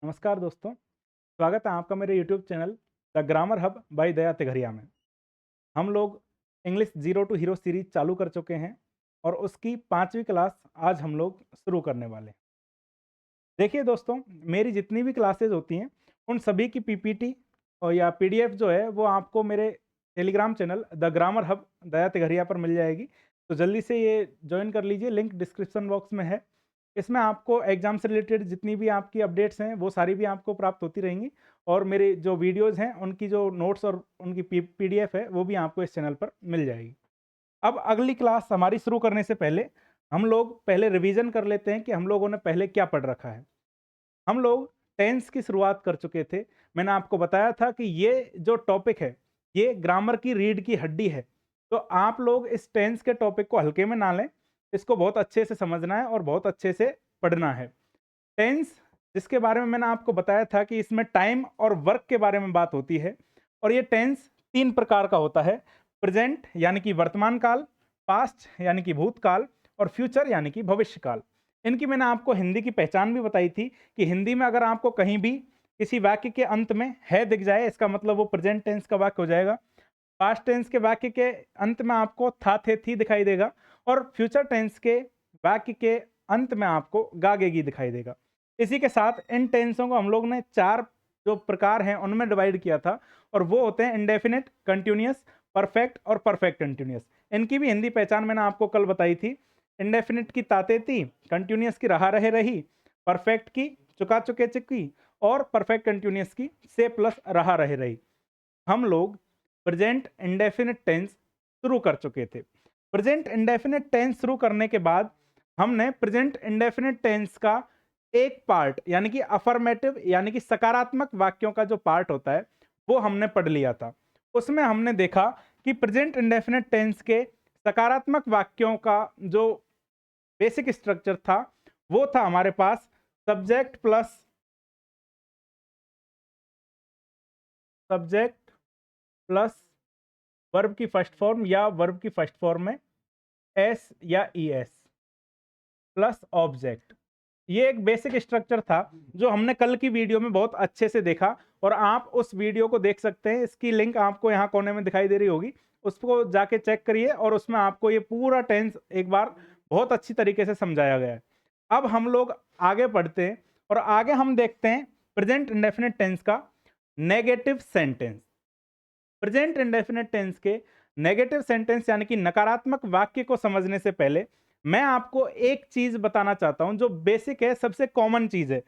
नमस्कार दोस्तों, स्वागत है आपका मेरे YouTube channel the grammar hub by Daya Tighariya में। हम लोग English zero to hero series चालू कर चुके हैं और उसकी 5वीं क्लास आज हम लोग शुरू करने वाले हैं। देखिए दोस्तों, मेरी जितनी भी क्लासेज होती हैं उन सभी की पीपीटी और या पीडीएफ जो है वो आपको मेरे Telegram channel the grammar hub Daya Tighariya पर मिल जाएगी। तो जल्दी से ये ज्वाइन कर लीजिए, लिंक डिस्क्रिप्शन बॉक्स में है। इसमें आपको एग्जाम से रिलेटेड जितनी भी आपकी अपडेट्स हैं वो सारी भी आपको प्राप्त होती रहेंगी और मेरे जो वीडियोज़ हैं उनकी जो नोट्स और उनकी पीडीएफ है वो भी आपको इस चैनल पर मिल जाएगी। अब अगली क्लास हमारी शुरू करने से पहले हम लोग पहले रिवीजन कर लेते हैं कि हम लोगों ने पहले क्या पढ़ रखा है। हम लोग टेंस की शुरुआत कर चुके थे। मैंने आपको बताया था कि ये जो टॉपिक है ये ग्रामर की रीढ़ की हड्डी है। तो आप लोग इस टेंस के टॉपिक को हल्के में ना लें, इसको बहुत अच्छे से समझना है और बहुत अच्छे से पढ़ना है। टेंस जिसके बारे में मैंने आपको बताया था कि इसमें टाइम और वर्क के बारे में बात होती है और ये टेंस 3 प्रकार का होता है। प्रेजेंट यानी कि वर्तमान काल, पास्ट यानी कि भूतकाल और फ्यूचर यानी कि भविष्य काल। इनकी मैंने आपको हिंदी की पहचान भी बताई थी कि हिंदी में अगर आपको कहीं भी किसी वाक्य के अंत में है दिख जाए, इसका मतलब वो प्रेजेंट टेंस का वाक्य हो जाएगा। पास्ट टेंस के वाक्य के अंत में आपको था, थे, थी दिखाई देगा और फ्यूचर टेंस के वाक्य के अंत में आपको गागेगी दिखाई देगा। इसी के साथ इन टेंसों को हम लोग ने 4 जो प्रकार हैं उनमें डिवाइड किया था और वो होते हैं इंडेफिनिट, कंटिन्यूअस, परफेक्ट और परफेक्ट कंटिन्यूअस। इनकी भी हिंदी पहचान मैंने आपको कल बताई थी। इंडेफिनिट की ताते ती, कंटिन्यूअस की रहा रहे रही, परफेक्ट की चुका चुके चुकी और परफेक्ट कंटिन्यूअस की से प्लस रहा रहे रही। हम लोग प्रेजेंट इंडेफिनिट टेंस शुरू कर चुके थे। प्रेजेंट इंडेफिनिट टेंस शुरू करने के बाद हमने प्रेजेंट इंडेफिनिट टेंस का एक पार्ट यानी कि अफर्मेटिव यानी कि सकारात्मक वाक्यों का जो पार्ट होता है वो हमने पढ़ लिया था। उसमें हमने देखा कि प्रेजेंट इंडेफिनिट टेंस के सकारात्मक वाक्यों का जो बेसिक स्ट्रक्चर था वो था हमारे पास सब्जेक्ट प्लस वर्ब की फर्स्ट फॉर्म या वर्ब की फर्स्ट फॉर्म में एस या ई एस प्लस ऑब्जेक्ट। ये एक बेसिक स्ट्रक्चर था जो हमने कल की वीडियो में बहुत अच्छे से देखा और आप उस वीडियो को देख सकते हैं। इसकी लिंक आपको यहाँ कोने में दिखाई दे रही होगी, उसको जाके चेक करिए और उसमें आपको ये पूरा टेंस एक बार बहुत अच्छी तरीके से समझाया गया है। अब हम लोग आगे बढ़ते हैं और आगे हम देखते हैं प्रेजेंट इंडेफिनिट टेंस का negative sentence. Present indefinite tense के नेगेटिव सेंटेंस यानी कि नकारात्मक वाक्य को समझने से पहले मैं आपको एक चीज बताना चाहता हूं जो बेसिक है, सबसे कॉमन चीज है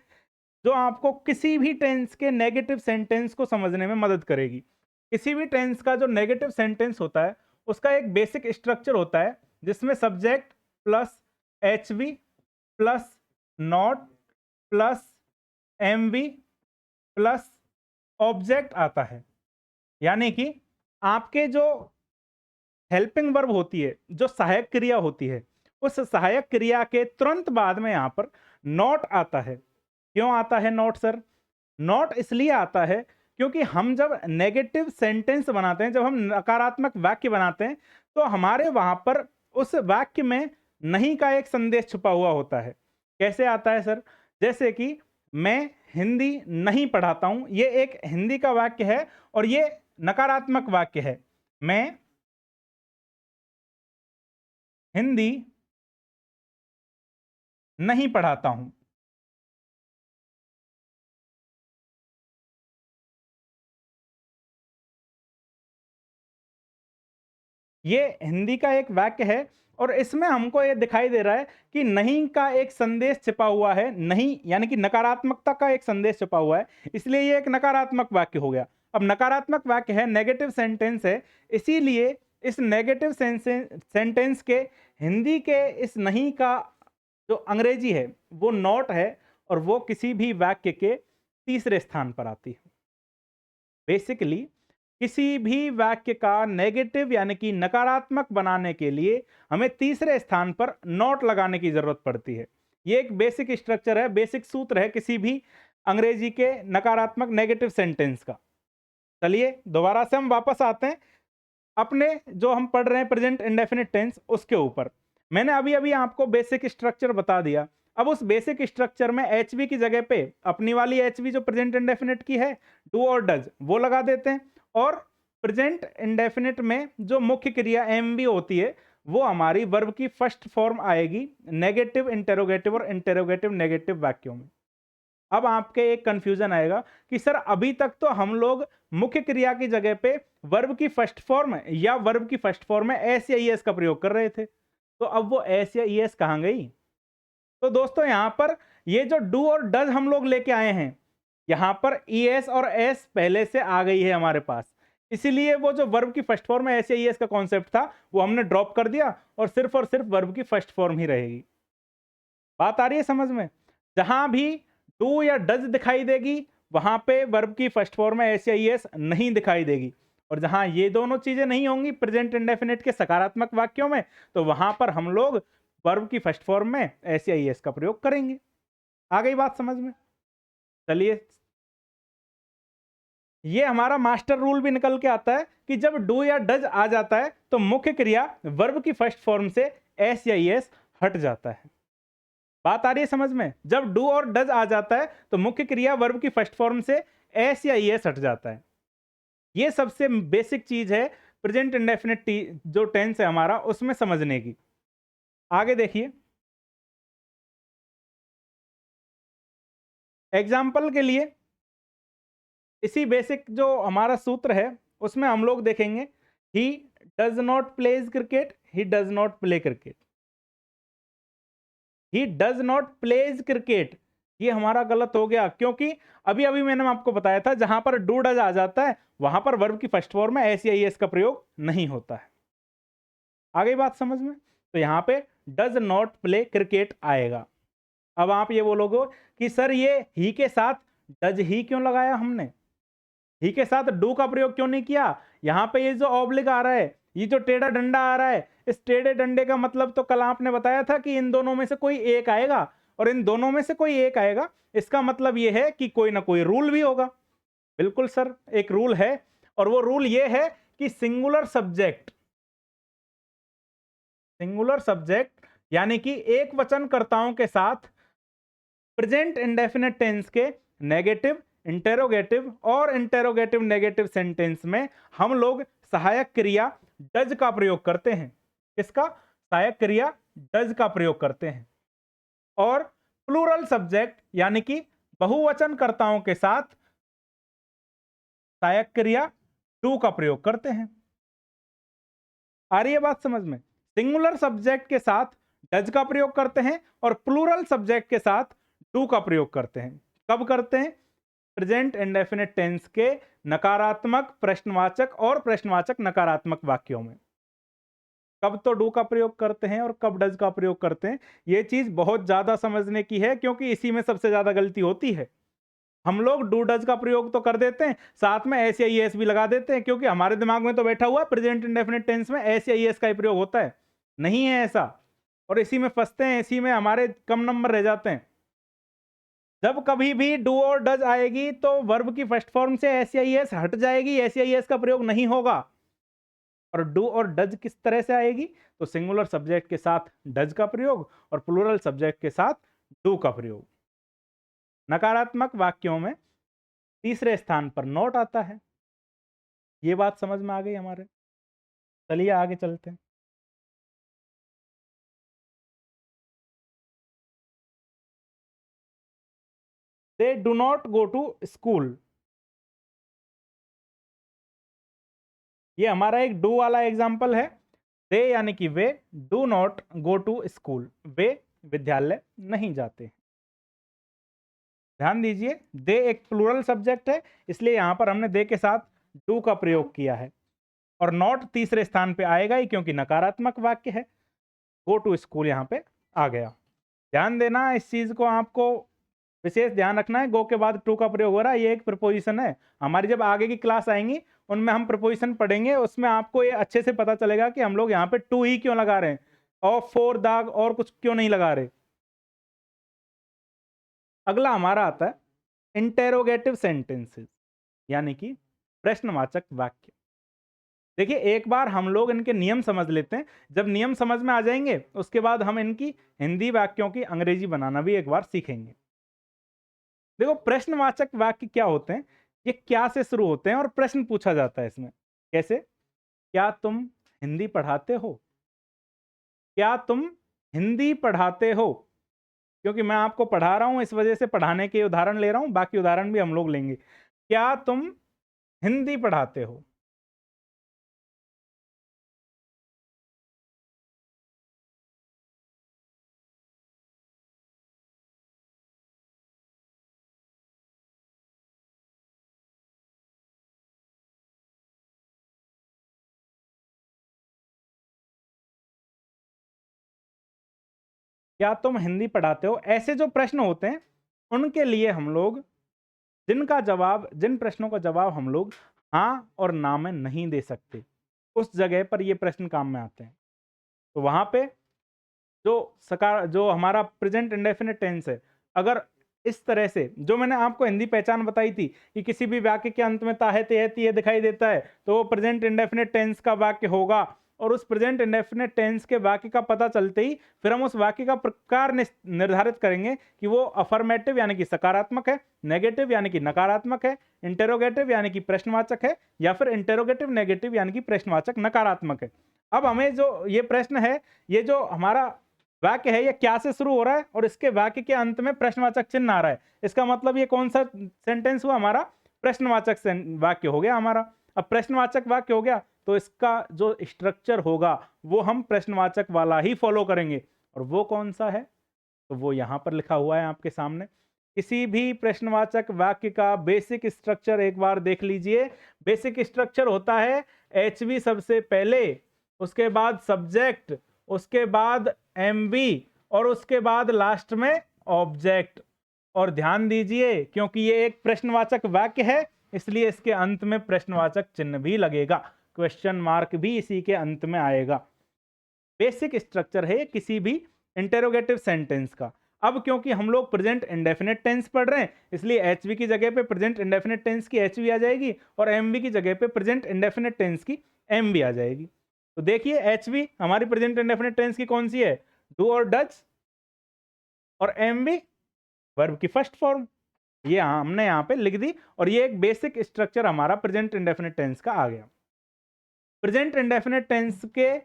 जो आपको किसी भी टेंस के नेगेटिव सेंटेंस को समझने में मदद करेगी। किसी भी टेंस का जो नेगेटिव सेंटेंस होता है उसका एक बेसिक स्ट्रक्चर होता है जिसमें subject plus HV plus not plus MV plus object आता है। यानी कि आपके जो हेल्पिंग वर्ब होती है, जो सहायक क्रिया होती है, उस सहायक क्रिया के तुरंत बाद में यहां पर नॉट आता है। क्यों आता है नॉट सर? नॉट इसलिए आता है क्योंकि हम जब नेगेटिव सेंटेंस बनाते हैं, जब हम नकारात्मक वाक्य बनाते हैं तो हमारे वहां पर उस वाक्य में नहीं का एक संदेश छुपा हुआ होता है। कैसे आता है सर? जैसे कि मैं हिंदी नहीं पढ़ाता हूं, ये एक हिंदी का वाक्य है और ये नकारात्मक वाक्य है। मैं हिंदी नहीं पढ़ाता हूं। ये हिंदी का एक वाक्य है और इसमें हमको ये दिखाई दे रहा है कि नहीं का एक संदेश छिपा हुआ है। नहीं यानी कि नकारात्मकता का एक संदेश छिपा हुआ है, इसलिए ये एक नकारात्मक वाक्य हो गया। अब नकारात्मक वाक्य है, नेगेटिव सेंटेंस है, इसीलिए इस नेगेटिव सेंटेंस के हिंदी के इस नहीं का जो अंग्रेजी है वो नॉट है और वो किसी भी वाक्य के तीसरे स्थान पर आती है। बेसिकली किसी भी वाक्य का नेगेटिव यानी कि नकारात्मक बनाने के लिए हमें तीसरे स्थान पर नॉट लगाने की जरूरत पड़ती है। ये एक बेसिक स्ट्रक्चर है, बेसिक सूत्र है किसी भी अंग्रेजी के नकारात्मक नेगेटिव सेंटेंस का। चलिए दोबारा से हम वापस आते हैं अपने जो हम पढ़ रहे हैं प्रेजेंट इंडेफिनिट टेंस उसके ऊपर। मैंने अभी अभी आपको बेसिक स्ट्रक्चर बता दिया। अब उस बेसिक स्ट्रक्चर में एच बी की जगह पे अपनी वाली एच बी जो प्रेजेंट इंडेफिनिट की है, डू और डज, वो लगा देते हैं। और प्रेजेंट इंडेफिनिट में जो मुख्य क्रिया एम बी होती है वो हमारी वर्ब की फर्स्ट फॉर्म आएगी नेगेटिव इंटेरोगेटिव और इंटेरोगेटिव नेगेटिव वाक्यों में। अब आपके एक कंफ्यूजन आएगा कि सर अभी तक तो हम लोग मुख्य क्रिया की जगह पे वर्ब की फर्स्ट फॉर्म या वर्ब की फर्स्ट फॉर्म में एस या ईएस का प्रयोग कर रहे थे, तो अब वो एस या ईएस कहां गई? तो दोस्तों यहां पर ये जो डू और डज हम लोग लेके आए हैं, यहां पर ईएस और एस पहले से आ गई है हमारे पास, इसीलिए वो जो वर्ब की फर्स्ट फॉर्म में एस या ईएस का कॉन्सेप्ट था वो हमने ड्रॉप कर दिया और सिर्फ वर्ब की फर्स्ट फॉर्म ही रहेगी। बात आ रही है समझ में? जहां भी डू या डज दिखाई देगी वहां पे वर्ब की फर्स्ट फॉर्म में एस या ईएस नहीं दिखाई देगी, और जहां ये दोनों चीजें नहीं होंगी प्रेजेंट इंडेफिनिट के सकारात्मक वाक्यों में, तो वहां पर हम लोग वर्ब की फर्स्ट फॉर्म में एस या ईएस का प्रयोग करेंगे। आ गई बात समझ में? चलिए, ये हमारा मास्टर रूल भी निकल के आता है कि जब डू या डज आ जाता है तो मुख्य क्रिया वर्ब की फर्स्ट फॉर्म से एस या ईएस हट जाता है। बात आ रही है समझ में? जब डू और डज आ जाता है तो मुख्य क्रिया वर्ब की फर्स्ट फॉर्म से एस या ईएस हट जाता है। ये सबसे बेसिक चीज है प्रेजेंट इंडेफिनिट जो टेंस है हमारा उसमें समझने की। आगे देखिए, एग्जाम्पल के लिए इसी बेसिक जो हमारा सूत्र है उसमें हम लोग देखेंगे he does not pledge cricket, he does not play cricket. He does not pledge cricket, ये हमारा गलत हो गया, क्योंकि अभी अभी मैंने आपको बताया था जहां पर डू डज आ जाता है वहां पर वर्ब की फर्स्ट फॉर्म में एस या ईएस का प्रयोग नहीं होता है। आ गई बात समझ में? तो यहां पे डज नॉट प्ले क्रिकेट आएगा। अब आप ये बोलोगे कि सर ये ही के साथ डज ही क्यों लगाया हमने, ही के साथ डू का प्रयोग क्यों नहीं किया? यहां पे ये जो ऑब्लिक आ रहा है, ये जो टेढ़ा डंडा आ रहा है, इस टेढ़े डंडे का मतलब तो कल आपने बताया था कि इन दोनों में से कोई एक आएगा, और इन दोनों में से कोई एक आएगा, इसका मतलब ये है कि कोई ना कोई रूल भी होगा। बिल्कुल सर, एक रूल है, और वो रूल ये है कि सिंगुलर सब्जेक्ट यानी कि एक वचनकर्ताओं के साथ प्रेजेंट इंडेफिनिट टेंस के नेगेटिव, इंटेरोगेटिव और इंटेरोगेटिव नेगेटिव सेंटेंस में हम लोग सहायक क्रिया डज का प्रयोग करते हैं। किसका? सहायक क्रिया डज का प्रयोग करते हैं। और प्लूरल सब्जेक्ट यानी कि बहुवचनकर्ताओं के साथ सहायक क्रिया टू का प्रयोग करते हैं। आ रही है बात समझ में? सिंगुलर सब्जेक्ट के साथ डज का प्रयोग करते हैं और प्लूरल सब्जेक्ट के साथ टू का प्रयोग करते हैं। कब करते हैं? प्रेजेंट इंडेफिनिट टेंस के नकारात्मक प्रश्नवाचक और प्रश्नवाचक नकारात्मक वाक्यों में। कब तो डू का प्रयोग करते हैं और कब डज का प्रयोग करते हैं, ये चीज बहुत ज्यादा समझने की है, क्योंकि इसी में सबसे ज्यादा गलती होती है। हम लोग डू डज का प्रयोग तो कर देते हैं, साथ में एस या ईएस भी लगा देते हैं, क्योंकि हमारे दिमाग में तो बैठा हुआ है प्रेजेंट इंडेफिनिट टेंस में एस या ईएस का ही प्रयोग होता है। नहीं है ऐसा, और इसी में फंसते हैं, इसी में हमारे कम नंबर रह जाते हैं। जब कभी भी डू और डज आएगी तो वर्ब की फर्स्ट फॉर्म से एस या ईएस हट जाएगी, एस या ईएस का प्रयोग नहीं होगा। और डू और डज किस तरह से आएगी? तो सिंगुलर सब्जेक्ट के साथ डज का प्रयोग और प्लूरल सब्जेक्ट के साथ डू का प्रयोग। नकारात्मक वाक्यों में तीसरे स्थान पर नॉट आता है। ये बात समझ में आ गई हमारे? चलिए आगे चलते हैं। They do not go to school, ये हमारा एक डू वाला एग्जाम्पल है। दे यानी कि वे, do not go to school, वे विद्यालय नहीं जाते। ध्यान दीजिए, दे एक प्लूरल सब्जेक्ट है, इसलिए यहां पर हमने दे के साथ डू का प्रयोग किया है, और नॉट तीसरे स्थान पे आएगा ही क्योंकि नकारात्मक वाक्य है। गो टू स्कूल यहां पे आ गया। ध्यान देना, इस चीज को आपको विशेष ध्यान रखना है। गो के बाद टू का प्रयोग हो रहा है, ये एक प्रपोजिशन है। हमारी जब आगे की क्लास आएंगी उनमें हम प्रपोजिशन पढ़ेंगे, उसमें आपको ये अच्छे से पता चलेगा कि हम लोग यहाँ पे टू ही क्यों लगा रहे हैं, और फोर दाग और कुछ क्यों नहीं लगा रहे। अगला हमारा आता है इंटेरोगेटिव सेंटेंसेस, यानी कि प्रश्नवाचक वाक्य। देखिए, एक बार हम लोग इनके नियम समझ लेते हैं, जब नियम समझ में आ जाएँगे, उसके बाद हम इनकी हिंदी वाक्यों की अंग्रेजी बनाना भी एक बार सीखेंगे। देखो, प्रश्नवाचक वाक्य क्या होते हैं? ये क्या से शुरू होते हैं और प्रश्न पूछा जाता है इसमें। कैसे? क्या तुम हिंदी पढ़ाते हो? क्या तुम हिंदी पढ़ाते हो? क्योंकि मैं आपको पढ़ा रहा हूँ, इस वजह से पढ़ाने के उदाहरण ले रहा हूँ, बाकी उदाहरण भी हम लोग लेंगे। क्या तुम हिंदी पढ़ाते हो? क्या तुम हिंदी पढ़ाते हो? ऐसे जो प्रश्न होते हैं, उनके लिए हम लोग जिन प्रश्नों का जवाब हम लोग हाँ और ना में नहीं दे सकते, उस जगह पर ये प्रश्न काम में आते हैं। तो वहाँ पे जो हमारा प्रेजेंट इंडेफिनिट टेंस है, अगर इस तरह से जो मैंने आपको हिंदी पहचान बताई थी कि किसी भी वाक्य के अंत में ता है, ते है, ती है दिखाई देता है, तो वो प्रेजेंट इंडेफिनिट टेंस का वाक्य होगा। और उस प्रेजेंट इंडेफिनिट टेंस के वाक्य का पता चलते ही फिर हम उस वाक्य का प्रकार निर्धारित करेंगे कि वो अफर्मेटिव यानी कि सकारात्मक है, नेगेटिव यानी कि नकारात्मक है, इंटेरोगेटिव यानी कि प्रश्नवाचक है, या फिर इंटेरोगेटिव नेगेटिव यानी कि प्रश्नवाचक नकारात्मक है। अब हमें जो ये प्रश्न है, ये जो हमारा वाक्य है, ये क्या से शुरू हो रहा है और इसके वाक्य के अंत में प्रश्नवाचक चिन्ह आ रहा है, इसका मतलब ये कौन सा सेंटेंस हुआ? हमारा प्रश्नवाचक वाक्य हो गया हमारा। अब प्रश्नवाचक वाक्य हो गया, तो इसका जो स्ट्रक्चर होगा वो हम प्रश्नवाचक वाला ही फॉलो करेंगे। और वो कौन सा है? तो वो यहां पर लिखा हुआ है आपके सामने। किसी भी प्रश्नवाचक वाक्य का बेसिक स्ट्रक्चर एक बार देख लीजिए। बेसिक स्ट्रक्चर होता है एचवी सबसे पहले, उसके बाद सब्जेक्ट, उसके बाद एमवी, और उसके बाद लास्ट में ऑब्जेक्ट। और ध्यान दीजिए, क्योंकि ये एक प्रश्नवाचक वाक्य है, इसलिए इसके अंत में प्रश्नवाचक चिन्ह भी लगेगा, क्वेश्चन मार्क भी इसी के अंत में आएगा। बेसिक स्ट्रक्चर है किसी भी इंटेरोगेटिव सेंटेंस का। अब क्योंकि हम लोग प्रेजेंट इंडेफिनिट टेंस पढ़ रहे हैं, इसलिए एचवी की जगह पे प्रेजेंट इंडेफिनिट टेंस की एचवी आ जाएगी और एमवी की जगह पे प्रेजेंट इंडेफिनिट टेंस की एमवी आ जाएगी। तो देखिए, एचवी हमारी प्रेजेंट इंडेफिनिट टेंस की कौन सी है? डू और डज। और एमवी वर्ब की फर्स्ट फॉर्म, ये हमने यहाँ पे लिख दी। और ये एक बेसिक स्ट्रक्चर हमारा प्रेजेंट इंडेफिनिट टेंस का आ गया। प्रेजेंट इंडेफिनिट टेंस के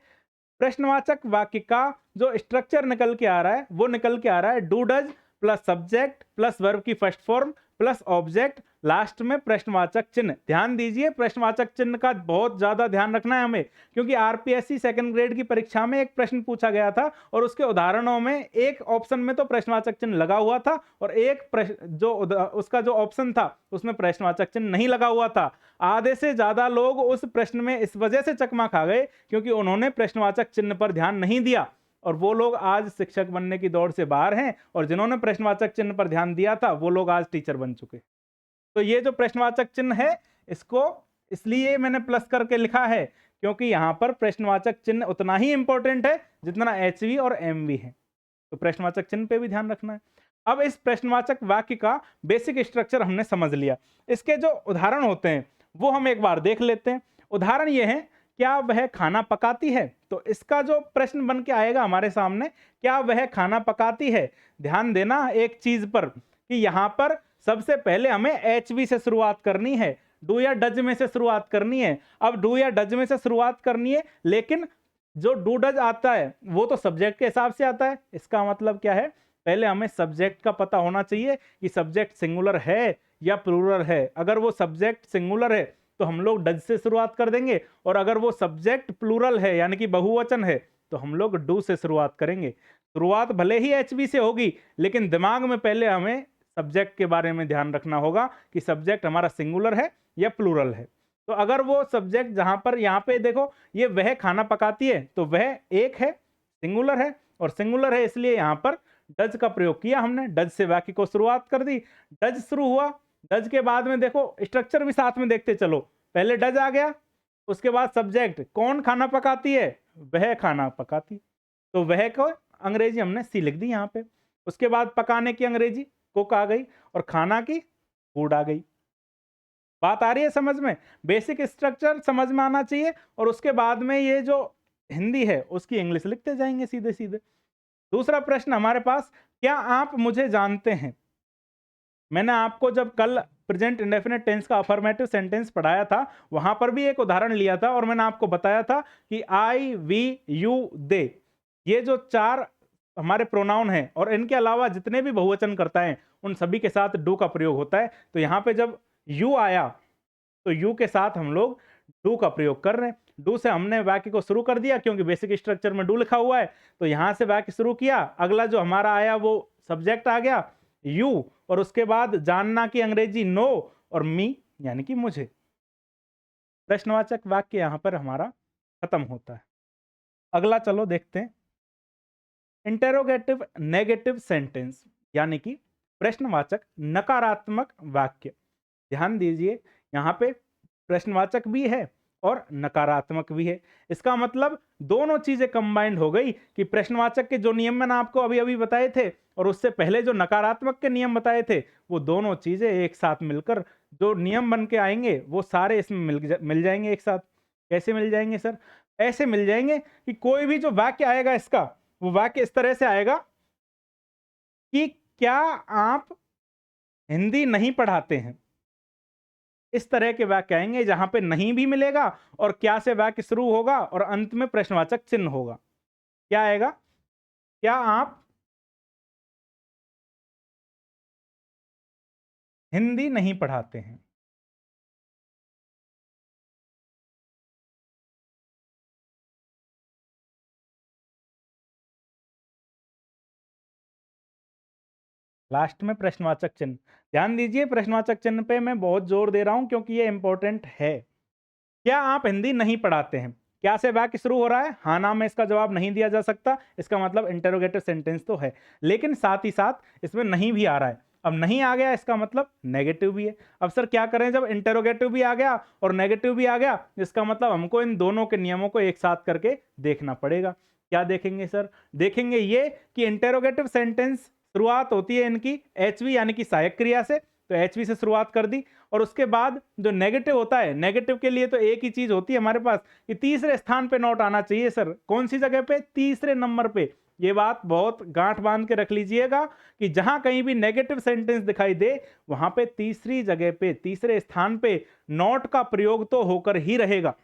प्रश्नवाचक वाक्य का जो स्ट्रक्चर निकल के आ रहा है, वो निकल के आ रहा है do does plus subject plus verb की first form plus object, last में प्रश्नवाचक चिन्ह। ध्यान दीजिए, प्रश्नवाचक चिन्ह का बहुत ज्यादा ध्यान रखना है हमें, क्योंकि आरपीएससी सेकंड ग्रेड की परीक्षा में एक प्रश्न पूछा गया था और उसके उदाहरणों में एक ऑप्शन में तो प्रश्नवाचक चिन्ह लगा हुआ था और एक उसका जो ऑप्शन था उसमें प्रश्नवाचक चिन्ह नहीं लगा हुआ था। आधे से ज्यादा लोग उस प्रश्न में इस वजह से चकमा खा गए क्योंकि उन्होंने प्रश्नवाचक चिन्ह पर ध्यान नहीं दिया, और वो लोग आज शिक्षक बनने की दौड़ से बाहर हैं, और जिन्होंने प्रश्नवाचक चिन्ह पर ध्यान दिया था वो लोग आज टीचर बन चुके। तो ये जो प्रश्नवाचक चिन्ह है, इसको इसलिए मैंने प्लस करके लिखा है क्योंकि यहां पर प्रश्नवाचक चिन्ह उतना ही इंपॉर्टेंट है जितना एचवी और एमवी है। तो प्रश्नवाचक चिन्ह पे भी ध्यान रखना है। अब इस प्रश्नवाचक वाक्य का बेसिक स्ट्रक्चर हमने समझ लिया। इसके जो उदाहरण होते हैं वो हम एक बार देख लेते हैं। उदाहरण ये है, क्या वह खाना पकाती है? तो इसका जो प्रश्न बन के आएगा हमारे सामने, क्या वह खाना पकाती है? ध्यान देना एक चीज पर कि यहां पर सबसे पहले हमें एचवी से शुरुआत करनी है, डू या डज में से शुरुआत करनी है। अब डू या डज में से शुरुआत करनी है, लेकिन जो डू डज आता है वो तो सब्जेक्ट के हिसाब से आता है। इसका मतलब क्या है? पहले हमें सब्जेक्ट का पता होना चाहिए कि सब्जेक्ट सिंगुलर है या प्लूरल है। अगर वो सब्जेक्ट सिंगुलर है तो हम लोग डज से शुरुआत कर देंगे, और अगर वो सब्जेक्ट प्लूरल है यानी कि बहुवचन है तो हम लोग डू से शुरुआत करेंगे। शुरुआत भले ही एचवी से होगी, लेकिन दिमाग में पहले हमें सब्जेक्ट के बारे में ध्यान रखना होगा कि सब्जेक्ट हमारा सिंगुलर है या प्लूरल है। तो अगर वो सब्जेक्ट जहां पर यहाँ पे देखो, ये वह खाना पकाती है, तो वह एक है, सिंगुलर है, और सिंगुलर है इसलिए यहाँ पर डज का प्रयोग किया हमने, डज से वाक्य को शुरुआत कर दी। डज शुरू हुआ, डज के बाद में देखो स्ट्रक्चर भी साथ में देखते चलो, पहले डज आ गया, उसके बाद सब्जेक्ट, कौन खाना पकाती है? वह खाना पकाती। तो वह को अंग्रेजी हमने सी लिख दी यहाँ पे। उसके बाद पकाने की अंग्रेजी कुक आ गई, और खाना की फूड आ गई। बात आ रही है समझ में? बेसिक स्ट्रक्चर समझ में आना चाहिए और उसके बाद में ये जो हिंदी है उसकी इंग्लिश लिखते जाएंगे सीधे सीधे। दूसरा प्रश्न हमारे पास, क्या आप मुझे जानते हैं? मैंने आपको जब कल प्रेजेंट इंडेफिनिट टेंस का अफर्मेटिव सेंटेंस पढ़ाया था, वहां पर भी एक उदाहरण लिया था और मैंने आपको बताया था कि आई, वी, यू, दे, ये जो चार हमारे प्रोनाउन हैं और इनके अलावा जितने भी बहुवचन करता है उन सभी के साथ डू का प्रयोग होता है। तो यहां पे जब यू आया तो यू के साथ हम लोग डू का प्रयोग कर रहे हैं। डू से हमने वाक्य को शुरू कर दिया क्योंकि बेसिक स्ट्रक्चर में डू लिखा हुआ है, तो यहां से वाक्य शुरू किया। अगला जो हमारा आया वो सब्जेक्ट आ गया यू, और उसके बाद जानना की अंग्रेजी नो, और मी यानी कि मुझे। प्रश्नवाचक वाक्य यहां पर हमारा खत्म होता है। अगला चलो देखते हैं, इंटेरोगेटिव नेगेटिव सेंटेंस यानी कि प्रश्नवाचक नकारात्मक वाक्य। ध्यान दीजिए, यहाँ पे प्रश्नवाचक भी है और नकारात्मक भी है। इसका मतलब दोनों चीजें कंबाइंड हो गई कि प्रश्नवाचक के जो नियम मैंने आपको अभी अभी बताए थे और उससे पहले जो नकारात्मक के नियम बताए थे, वो दोनों चीजें एक साथ मिलकर जो नियम बन के आएंगे वो सारे इसमें मिल जाएंगे एक साथ। कैसे मिल जाएंगे सर? ऐसे मिल जाएंगे कि कोई भी जो वाक्य आएगा इसका, वो वाक्य इस तरह से आएगा कि क्या आप हिंदी नहीं पढ़ाते हैं। इस तरह के वाक्य आएंगे जहां पे नहीं भी मिलेगा और क्या से वाक्य शुरू होगा और अंत में प्रश्नवाचक चिन्ह होगा। क्या आएगा? क्या आप हिंदी नहीं पढ़ाते हैं। लास्ट में प्रश्नवाचक चिन्ह। ध्यान दीजिए, प्रश्नवाचक चिन्ह पे मैं बहुत जोर दे रहा हूं क्योंकि ये इंपॉर्टेंट है। क्या आप हिंदी नहीं पढ़ाते हैं, क्या से वाक्य शुरू हो रहा है? हाँ ना में इसका जवाब नहीं दिया जा सकता, इसका मतलब इंटरोगेटिव सेंटेंस तो है, लेकिन साथ ही साथ इसमें नहीं भी आ रहा है। अब नहीं आ गया इसका मतलब नेगेटिव भी है। अब सर क्या करें जब इंटरोगेटिव भी आ गया और नेगेटिव भी आ गया? इसका मतलब हमको इन दोनों के नियमों को एक साथ करके देखना पड़ेगा। क्या देखेंगे सर? देखेंगे ये कि इंटरोगेटिव सेंटेंस शुरुआत होती है इनकी एचवी यानी कि सहायक क्रिया से, तो एचवी से शुरुआत कर दी। और उसके बाद जो नेगेटिव होता है, नेगेटिव के लिए तो एक ही चीज होती है हमारे पास कि तीसरे स्थान पे नोट आना चाहिए। सर कौन सी जगह पे? तीसरे नंबर पे। ये बात बहुत गांठ बांध के रख लीजिएगा कि जहां कहीं भी नेगेटिव सेंटेंस दिखाई दे वहां पे तीसरी जगह पे, तीसरे स्थान पे नोट का प्रयोग तो होकर ही रहेगा।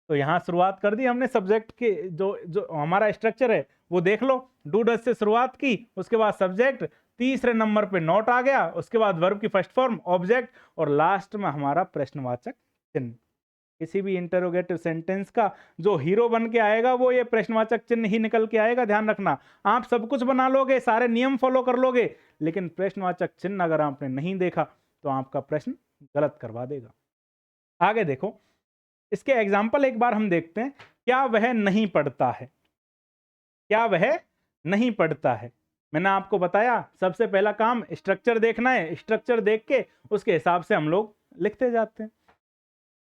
तो यहां शुरुआत कर दी हमने सब्जेक्ट के, जो जो हमारा स्ट्रक्चर है वो देख लो। डू डज से शुरुआत की, उसके बाद सब्जेक्ट, तीसरे नंबर पे नोट आ गया, उसके बाद वर्ब की फर्स्ट फॉर्म ऑब्जेक्ट, और लास्ट में हमारा प्रश्नवाचक चिन्ह। किसी भी इंटरोगेटिव सेंटेंस का जो हीरो बन के आएगा वो ये प्रश्नवाचक चिन्ह ही निकल के आएगा। ध्यान रखना, आप सब कुछ बना लोगे, सारे नियम फॉलो कर लोगे, लेकिन प्रश्नवाचक चिन्ह अगर आपने नहीं देखा तो आपका प्रश्न गलत करवा देगा। आगे देखो, इसके एग्जाम्पल एक बार हम देखते हैं। क्या वह नहीं पढ़ता है? क्या वह नहीं पढ़ता है? मैंने आपको बताया सबसे पहला काम स्ट्रक्चर देखना है, स्ट्रक्चर देख के उसके हिसाब से हम लोग लिखते जाते हैं।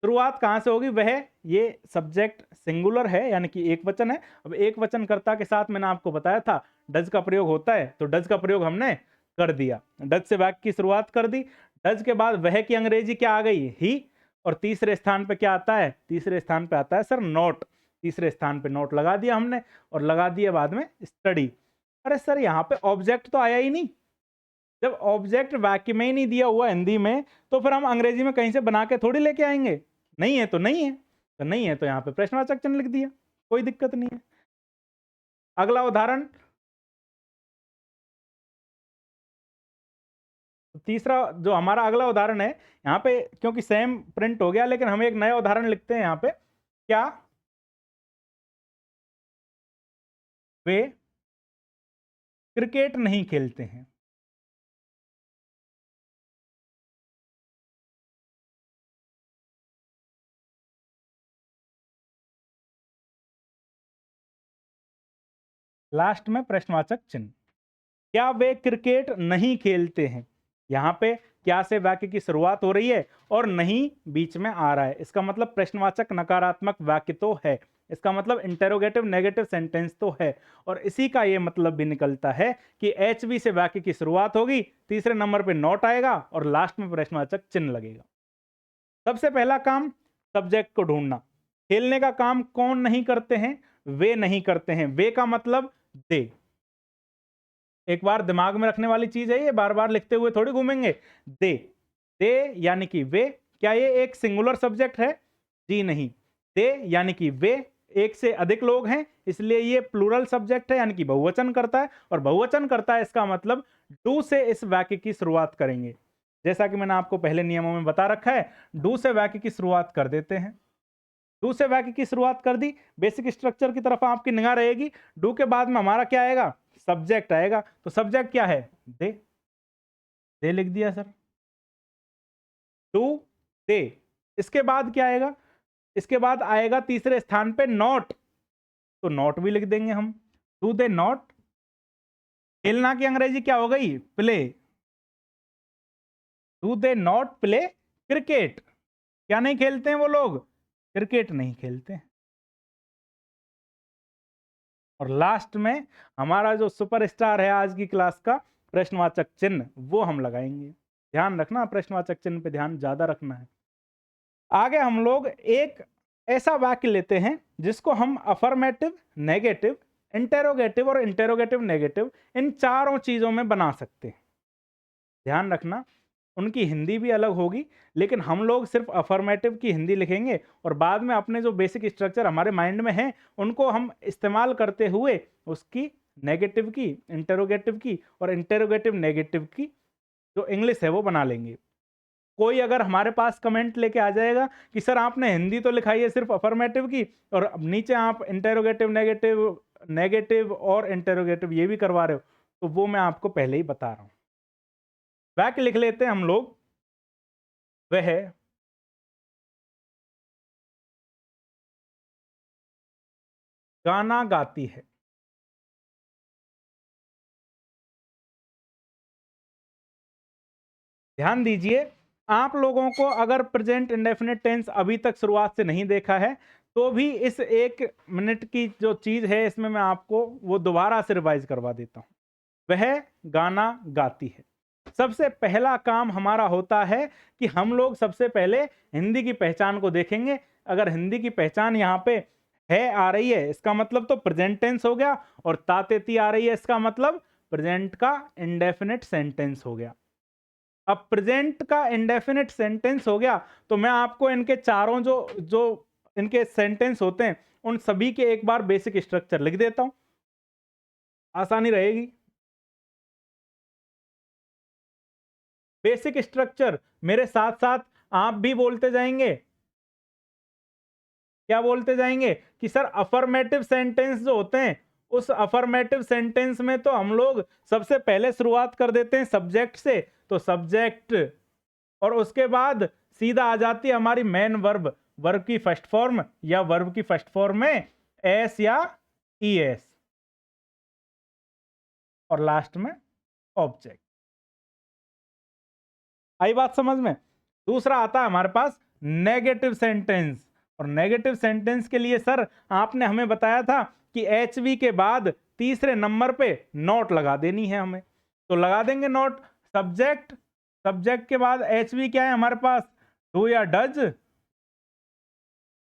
शुरुआत कहां से होगी? वह, ये सब्जेक्ट सिंगुलर है यानी कि एक वचन है। अब एक वचन कर्ता के साथ मैंने आपको बताया था डज का प्रयोग होता है, तो डज का प्रयोग हमने कर दिया, डज से वाक्य की शुरुआत कर दी। डज के बाद वह की अंग्रेजी क्या आ गई? ही, और तीसरे स्थान पे क्या आता है? तीसरे स्थान पे आता है सर नोट। तीसरे स्थान पे नोट लगा दिया हमने और लगा दिया बाद में स्टडी। अरे सर यहाँ पे ऑब्जेक्ट तो आया ही नहीं। जब ऑब्जेक्ट वाक्य में ही नहीं दिया हुआ हिंदी में, तो फिर हम अंग्रेजी में कहीं से बना के थोड़ी लेके आएंगे। नहीं है तो नहीं है, तो नहीं है तो यहाँ पे प्रश्नवाचक चिन्ह लिख दिया, कोई दिक्कत नहीं है। अगला उदाहरण, तीसरा जो हमारा अगला उदाहरण है, यहाँ पे क्योंकि सेम प्रिंट हो गया लेकिन हम एक नया उदाहरण लिखते हैं यहाँ पे। क्या वे क्रिकेट नहीं खेलते हैं? लास्ट में प्रश्नवाचक चिन्ह। क्या वे क्रिकेट नहीं खेलते हैं? यहाँ पे क्या से वाक्य की शुरुआत हो रही है और नहीं बीच में आ रहा है, इसका मतलब प्रश्नवाचक नकारात्मक वाक्य तो है, इसका मतलब इंटेरोगेटिव नेगेटिव सेंटेंस तो है। और इसी का ये मतलब भी निकलता है कि एच बी से वाक्य की शुरुआत होगी, तीसरे नंबर पे नॉट आएगा और लास्ट में प्रश्नवाचक चिन्ह लगेगा। सबसे पहला काम सब्जेक्ट को ढूंढना। खेलने का काम कौन नहीं करते हैं? वे नहीं करते हैं। वे का मतलब दे। एक बार दिमाग में रखने वाली चीज है, ये बार बार लिखते हुए थोड़ी घूमेंगे। दे, दे यानी कि वे। क्या ये एक सिंगुलर सब्जेक्ट है? जी नहीं। दे यानी कि वे एक से अधिक लोग हैं, इसलिए ये प्लूरल सब्जेक्ट है, यानी कि बहुवचन करता है। और बहुवचन करता है इसका मतलब डू से इस वाक्य की शुरुआत करेंगे। जैसा कि मैंने आपको पहले नियमों में बता रखा है, डू से वाक्य की शुरुआत कर देते हैं। डू से वाक्य की शुरुआत कर दी, बेसिक स्ट्रक्चर की तरफ आपकी निगाह रहेगी। डू के बाद में हमारा क्या आएगा? सब्जेक्ट आएगा। तो सब्जेक्ट क्या है? दे। दे लिख दिया सर। डू, दे। इसके बाद क्या आएगा? इसके बाद आएगा तीसरे स्थान पे नॉट। तो नॉट भी लिख देंगे हम। Do they not. खेलना की अंग्रेजी क्या हो गई? Play. Do they not play cricket? क्या नहीं खेलते हैं वो लोग? क्रिकेट नहीं खेलते हैं। और लास्ट में हमारा जो सुपरस्टार है आज की क्लास का, प्रश्नवाचक चिन्ह, वो हम लगाएंगे। ध्यान रखना, प्रश्नवाचक चिन्ह पे ध्यान ज्यादा रखना है। आगे हम लोग एक ऐसा वाक्य लेते हैं जिसको हम अफर्मेटिव, नेगेटिव, इंटेरोगेटिव और इंटेरोगेटिव नेगेटिव, इन चारों चीजों में बना सकते हैं। ध्यान रखना, उनकी हिंदी भी अलग होगी, लेकिन हम लोग सिर्फ अफर्मेटिव की हिंदी लिखेंगे और बाद में अपने जो बेसिक स्ट्रक्चर हमारे माइंड में हैं उनको हम इस्तेमाल करते हुए उसकी नेगेटिव की, इंटेरोगेटिव की और इंटेरोगेटिव नेगेटिव की जो इंग्लिश है वो बना लेंगे। कोई अगर हमारे पास कमेंट लेके आ जाएगा कि सर आपने हिंदी तो लिखाई है सिर्फ अफर्मेटिव की और अब नीचे आप इंटेरोगेटिव, नेगेटिव, नेगेटिव और इंटेरोगेटिव ये भी करवा रहे हो, तो वो मैं आपको पहले ही बता रहा हूं। वाक्य लिख लेते हैं हम लोग। वह गाना गाती है। ध्यान दीजिए, आप लोगों को अगर प्रेजेंट इंडेफिनिट टेंस अभी तक शुरुआत से नहीं देखा है तो भी इस 1 मिनट की जो चीज है इसमें मैं आपको वो दोबारा से रिवाइज करवा देता हूं। वह गाना गाती है। सबसे पहला काम हमारा होता है कि हम लोग सबसे पहले हिंदी की पहचान को देखेंगे। अगर हिंदी की पहचान यहाँ पे है आ रही है, इसका मतलब तो प्रेजेंट टेंस हो गया, और तातेती आ रही है, इसका मतलब प्रेजेंट का इंडेफिनिट सेंटेंस हो गया। अब प्रेजेंट का इंडेफिनिट सेंटेंस हो गया तो मैं आपको इनके चारों जो जो इनके सेंटेंस होते हैं उन सभी के एक बार बेसिक स्ट्रक्चर लिख देता हूं, आसानी रहेगी। बेसिक स्ट्रक्चर मेरे साथ साथ आप भी बोलते जाएंगे। क्या बोलते जाएंगे? कि सर अफर्मेटिव सेंटेंस जो होते हैं उस अफर्मेटिव सेंटेंस में तो हम लोग सबसे पहले शुरुआत कर देते हैं सब्जेक्ट से। तो सब्जेक्ट, और उसके बाद सीधा आ जाती है हमारी मेन वर्ब, वर्ब की फर्स्ट फॉर्म या वर्ब की फर्स्ट फॉर्म में एस या ईएस, और लास्ट में ऑब्जेक्ट। आई बात समझ में? दूसरा आता है हमारे पास नेगेटिव सेंटेंस। और नेगेटिव सेंटेंस के लिए सर आपने हमें बताया था कि एचवी के बाद तीसरे नंबर पे नॉट लगा देनी है हमें, तो लगा देंगे नॉट। सब्जेक्ट, सब्जेक्ट के बाद एचवी क्या है हमारे पास? डू या does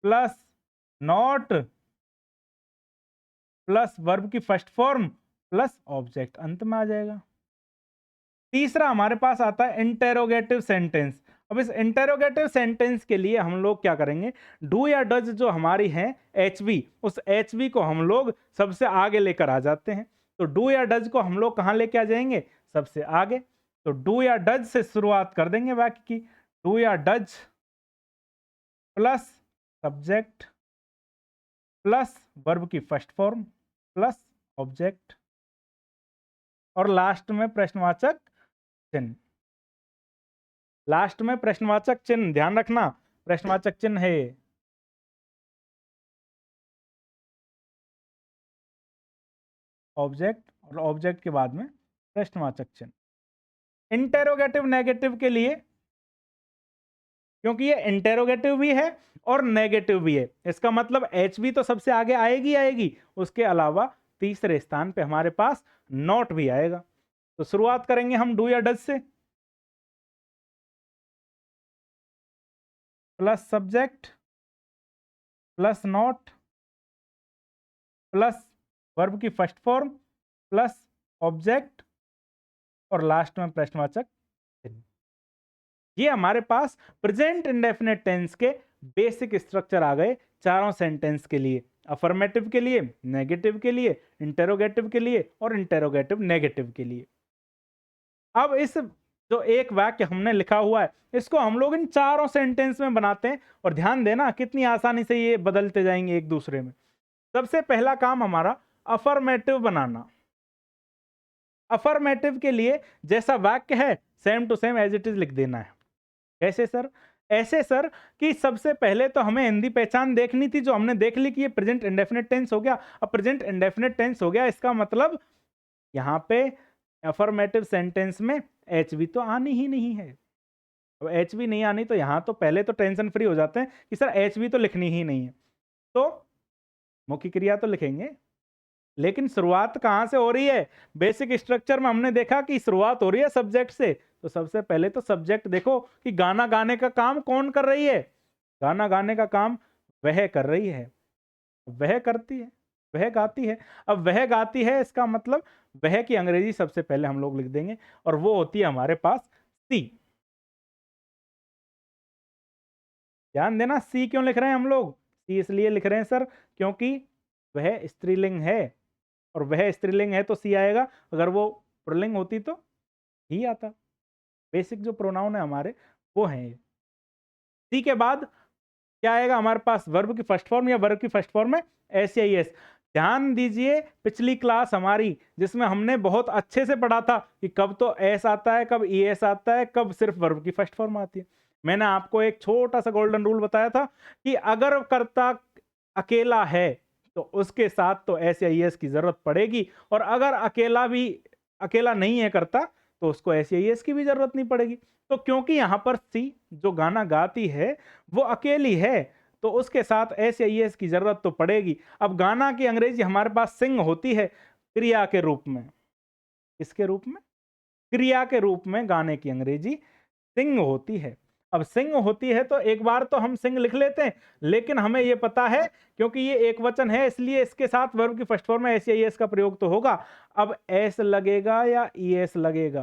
plus not plus verb की फर्स्ट फॉर्म प्लस ऑब्जेक्ट अंत में आ जाएगा। तीसरा हमारे पास आता है इंटेरोगेटिव सेंटेंस। अब इस इंटेरोगेटिव सेंटेंस के लिए हम लोग क्या करेंगे? डू या डज जो हमारी है एचवी, उस एचवी को हम लोग सबसे आगे लेकर आ जाते हैं। तो डू या डज को हम लोग कहां लेके आ जाएंगे? सबसे आगे। तो डू या डज से शुरुआत कर देंगे वाक्य की। डू या does plus subject plus verb की फर्स्ट फॉर्म प्लस ऑब्जेक्ट, और लास्ट में प्रश्नवाचक चिन्ह। लास्ट में प्रश्नवाचक चिन्ह, ध्यान रखना, प्रश्नवाचक चिन्ह है ऑब्जेक्ट, और ऑब्जेक्ट के बाद में प्रश्नवाचक चिन्ह। इंटेरोगेटिव नेगेटिव के लिए, क्योंकि ये इंटेरोगेटिव भी है और नेगेटिव भी है, इसका मतलब एच भी तो सबसे आगे आएगी आएगी, उसके अलावा तीसरे स्थान पे हमारे पास नॉट भी आएगा। तो शुरुआत करेंगे हम डू या डज से। Plus subject plus not plus verb की फर्स्ट फॉर्म प्लस ऑब्जेक्ट और लास्ट में प्रश्नवाचक चिन्ह। ये हमारे पास प्रेजेंट इंडेफिनिट टेंस के बेसिक स्ट्रक्चर आ गए चारों सेंटेंस के लिए, अफर्मेटिव के लिए, नेगेटिव के लिए, इंटेरोगेटिव के लिए और इंटेरोगेटिव नेगेटिव के लिए। अब इस जो एक वाक्य हमने लिखा हुआ है इसको हम लोग इन चारों सेंटेंस में बनाते हैं और ध्यान देना कितनी आसानी से ये बदलते जाएंगे एक दूसरे में। सबसे पहला काम हमारा अफर्मेटिव बनाना। अफर्मेटिव के लिए जैसा वाक्य है same to same as it is लिख देना है। कैसे सर? ऐसे सर कि सबसे पहले तो हमें हिंदी पहचान देखनी थी जो हमने देख ली कि ये प्रेजेंट इंडेफिनिट टेंस हो गया। अब प्रेजेंट इंडेफिनिट टेंस हो गया इसका मतलब यहां पे अफर्मेटिव सेंटेंस में एचवी तो आनी ही नहीं है। अब एचवी नहीं आनी तो यहां तो पहले तो टेंशन फ्री हो जाते हैं कि सर एचवी तो लिखनी ही नहीं है, तो मुख्य क्रिया तो लिखेंगे लेकिन शुरुआत कहां से हो रही है? बेसिक स्ट्रक्चर में हमने देखा कि शुरुआत हो रही है सब्जेक्ट से, तो सबसे पहले तो सब्जेक्ट देखो कि गाना गाने का काम कौन कर रही है? गाना गाने का काम वह कर रही है, वह करती है, वह गाती है। अब वह गाती है इसका मतलब वह की अंग्रेजी सबसे पहले हम लोग लिख देंगे और वो होती है हमारे पास सी। ध्यान देना सी क्यों लिख रहे हैं हम लोग? सी इसलिए लिख रहे हैं सर क्योंकि वह स्त्रीलिंग है और वह स्त्रीलिंग है तो सी आएगा, अगर वो पुल्लिंग होती तो ही आता। बेसिक जो प्रोनाउन है हमारे वो हैं ये। सी के बाद क्या आएगा हमारे पास? वर्ब की फर्स्ट फॉर्म या वर्ब की फर्स्ट फॉर्म में एस या एस। ध्यान दीजिए पिछली क्लास हमारी जिसमें हमने बहुत अच्छे से पढ़ा था कि कब तो एस आता है, कब ई एस आता है, कब सिर्फ वर्ब की फर्स्ट फॉर्म आती है। मैंने आपको एक छोटा सा गोल्डन रूल बताया था कि अगर कर्ता अकेला है तो उसके साथ तो एस या ई एस की जरूरत पड़ेगी और अगर अकेला नहीं है कर्ता तो उसको एस या ई एस की भी जरूरत नहीं पड़ेगी। तो क्योंकि यहां पर सी जो गाना गाती है वो अकेली है तो उसके साथ एस या ई एस की जरूरत तो पड़ेगी। अब गाना की अंग्रेजी हमारे पास सिंग होती है क्रिया के रूप में। किसके रूप में? क्रिया के रूप में गाने की अंग्रेजी सिंग होती है। अब सिंग होती है तो एक बार तो हम सिंग लिख लेते हैं लेकिन हमें यह पता है क्योंकि ये एक वचन है इसलिए इसके साथ वर्ब की फर्स्ट फॉर्म में एस या ई एस का प्रयोग तो होगा। अब एस लगेगा या ई एस लगेगा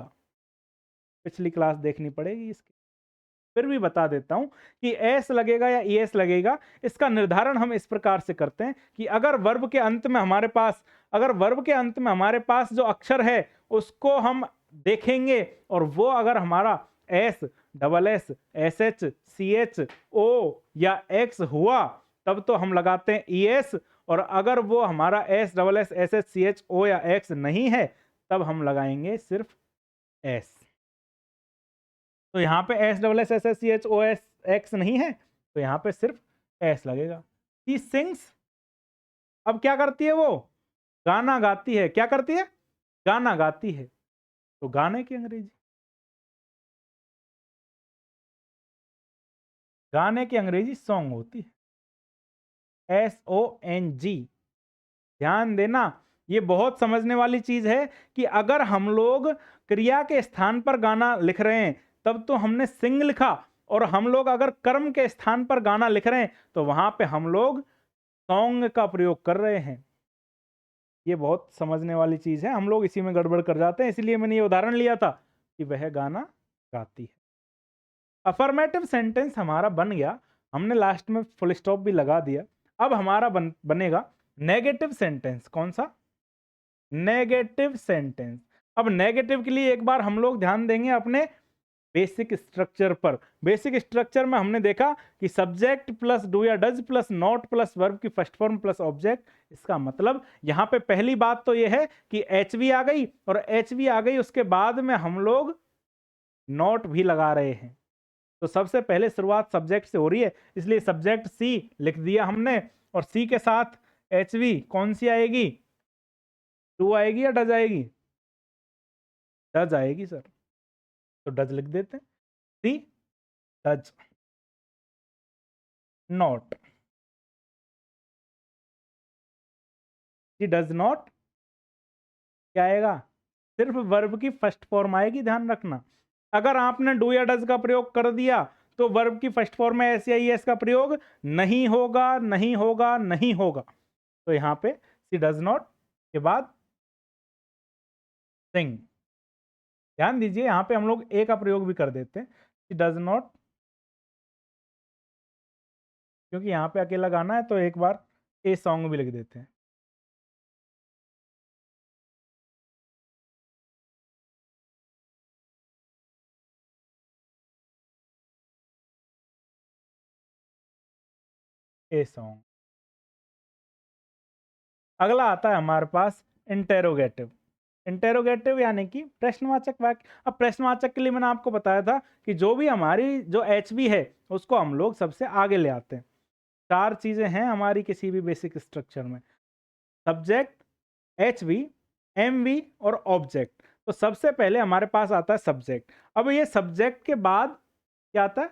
पिछली क्लास देखनी पड़ेगी इसकी, फिर भी बता देता हूं कि एस लगेगा या ई एस लगेगा। इसका निर्धारण हम इस प्रकार से करते हैं कि अगर वर्ब के अंत में हमारे पास जो अक्षर है उसको हम देखेंगे और वो अगर हमारा S, double S, S H, C H, O या एक्स हुआ तब तो हम लगाते हैं ई एस, और अगर वो हमारा S, double S, S H, C H, O या एक्स नहीं है तब हम लगाएंगे सिर्फ एस। तो यहाँ पे S, double S, S S, C H, O S, X नहीं है तो यहाँ पे सिर्फ एस लगेगा। शी सिंग्स, अब क्या करती है वो? गाना गाती है। क्या करती है? गाना गाती है। तो गाने की अंग्रेजी, गाने की अंग्रेजी सॉन्ग होती है, SONG। ध्यान देना ये बहुत समझने वाली चीज है कि अगर हम लोग क्रिया के स्थान पर गाना लिख रहे हैं तब तो हमने सिंग लिखा, और हम लोग अगर कर्म के स्थान पर गाना लिख रहे हैं तो वहां पे हम लोग सॉन्ग का प्रयोग कर रहे हैं। ये बहुत समझने वाली चीज है, हम लोग इसी में गड़बड़ कर जाते हैं, इसलिए मैंने ये उदाहरण लिया था कि वह गाना गाती है। अफर्मेटिव सेंटेंस हमारा बन गया, हमने लास्ट में फुल स्टॉप भी लगा दिया। अब हमारा बनेगा नेगेटिव सेंटेंस। कौन सा? Negative sentence. अब नेगेटिव के लिए एक बार हम लोग ध्यान देंगे अपने बेसिक स्ट्रक्चर पर। बेसिक स्ट्रक्चर में हमने देखा कि सब्जेक्ट प्लस डू या does plus not plus verb की फर्स्ट फॉर्म प्लस ऑब्जेक्ट। इसका मतलब यहां पे पहली बात तो यह है कि एचवी आ गई, और एचवी आ गई उसके बाद में हम लोग नॉट भी लगा रहे हैं। तो सबसे पहले शुरुआत सब्जेक्ट से हो रही है इसलिए सब्जेक्ट सी लिख दिया हमने, और सी के साथ एचवी कौन सी आएगी? टू आएगी या डज आएगी? डज आएगी सर, तो डज लिख देते हैं। She does not, she does not क्या आएगा? सिर्फ वर्ब की फर्स्ट फॉर्म आएगी, ध्यान रखना। अगर आपने डू या डज का प्रयोग कर दिया तो वर्ब की फर्स्ट फॉर्म में एस या एस का प्रयोग नहीं होगा, नहीं होगा, नहीं होगा। तो यहाँ पे शी डज नॉट के बाद सिंग। ध्यान दीजिए यहाँ पे हम लोग ए का प्रयोग भी कर देते हैं, शी डज नॉट, क्योंकि यहाँ पे अकेला गाना है तो एक बार ए सॉन्ग भी लिख देते हैं। A song. अगला आता है हमारे पास इंटेरोगेटिव। इंटेरोगेटिव यानी कि प्रश्नवाचक वाक्य। अब प्रश्नवाचक के लिए मैंने आपको बताया था कि जो भी हमारी जो एच है उसको हम लोग सबसे आगे ले आते हैं। 4 चीजें हैं हमारी किसी भी बेसिक स्ट्रक्चर में, सब्जेक्ट, एचवी, एमवी और ऑब्जेक्ट। तो सबसे पहले हमारे पास आता है सब्जेक्ट। अब ये सब्जेक्ट के बाद क्या आता है?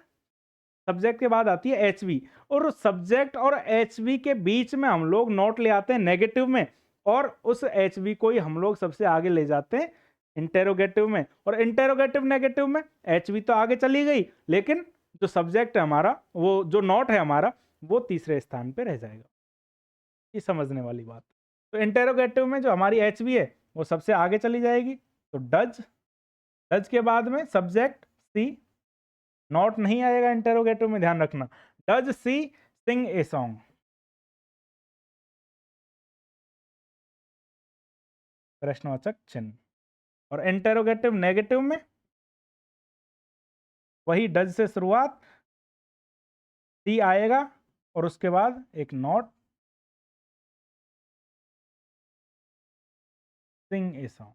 सब्जेक्ट के बाद आती है एचवी, और सब्जेक्ट और एचवी के बीच में हम लोग नोट ले आते हैं नेगेटिव में, और उस एचवी को ही हम लोग सबसे आगे ले जाते हैं इंटेरोगेटिव में। और इंटेरोगेटिव नेगेटिव में एचवी तो आगे चली गई, लेकिन जो सब्जेक्ट है हमारा, वो जो नोट है हमारा, वो तीसरे स्थान पे रह जाएगा। ये समझने वाली बात। तो इंटेरोगेटिव में जो हमारी एचवी है वो सबसे आगे चली जाएगी। तो डज, डज के बाद में सब्जेक्ट सी, नॉट नहीं आएगा इंटेरोगेटिव में, ध्यान रखना। Does she Singh a song, प्रश्नवाचक चिन्ह। और इंटेरोगेटिव नेगेटिव में वही डज से शुरुआत, सी आएगा और उसके बाद एक not, sing a song.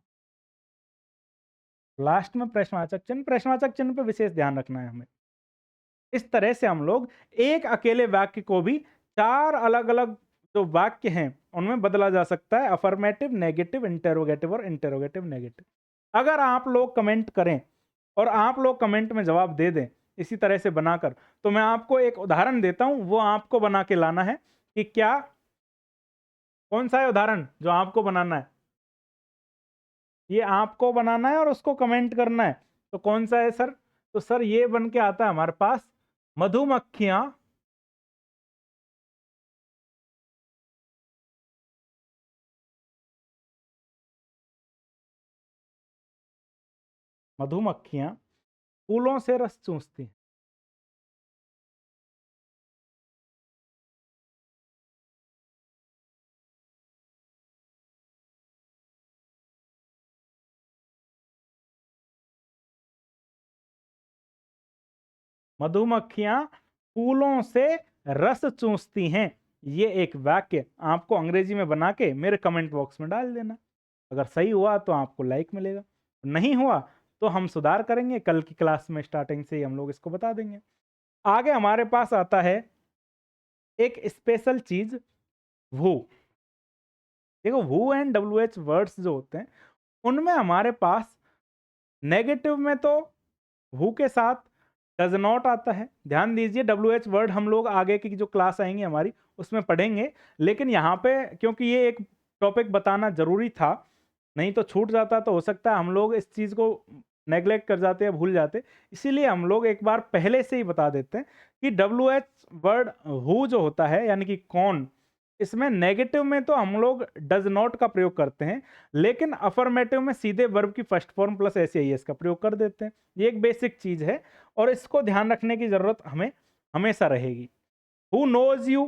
Last में प्रश्नवाचक चिन्ह। प्रश्नवाचक चिन्ह पे विशेष ध्यान रखना है हमें। इस तरह से हम लोग एक अकेले वाक्य को भी 4 अलग अलग जो वाक्य हैं उनमें बदला जा सकता है, अफर्मेटिव, नेगेटिव, इंटेरोगेटिव और इंटेरोगेटिव नेगेटिव। अगर आप लोग कमेंट करें और आप लोग कमेंट में जवाब दे दें इसी तरह से बनाकर, तो मैं आपको एक उदाहरण देता हूं, वो आपको बना के लाना है कि क्या, कौन सा है उदाहरण जो आपको बनाना है? ये आपको बनाना है और उसको कमेंट करना है। तो कौन सा है सर? तो सर ये बन के आता है हमारे पास, मधुमक्खियां मधुमक्खियां फूलों से रस चूसती हैं। मधुमक्खियां फूलों से रस चूसती हैं। ये एक वाक्य आपको अंग्रेजी में बना के मेरे कमेंट बॉक्स में डाल देना। अगर सही हुआ तो आपको लाइक मिलेगा, नहीं हुआ तो हम सुधार करेंगे, कल की क्लास में स्टार्टिंग से ही हम लोग इसको बता देंगे। आगे हमारे पास आता है एक स्पेशल चीज, वो। देखो वो एंड डब्ल्यू एच वर्ड्स जो होते हैं उनमें हमारे पास नेगेटिव में तो हु के साथ डज नॉट आता है। ध्यान दीजिए, डब्ल्यू एच वर्ड हम लोग आगे की जो क्लास आएंगी हमारी उसमें पढ़ेंगे, लेकिन यहाँ पे क्योंकि ये एक टॉपिक बताना जरूरी था, नहीं तो छूट जाता, तो हो सकता है हम लोग इस चीज़ को नेग्लेक्ट कर जाते हैं, भूल जाते, इसीलिए हम लोग एक बार पहले से ही बता देते हैं कि डब्ल्यू एच वर्ड हु जो होता है यानी कि कौन, इसमें नेगेटिव में तो हम लोग डज नॉट का प्रयोग करते हैं, लेकिन अफर्मेटिव में सीधे वर्ब की फर्स्ट फॉर्म प्लस एस या एस का प्रयोग कर देते हैं। ये एक बेसिक चीज है और इसको ध्यान रखने की जरूरत हमें हमेशा रहेगी। हु नोज यू,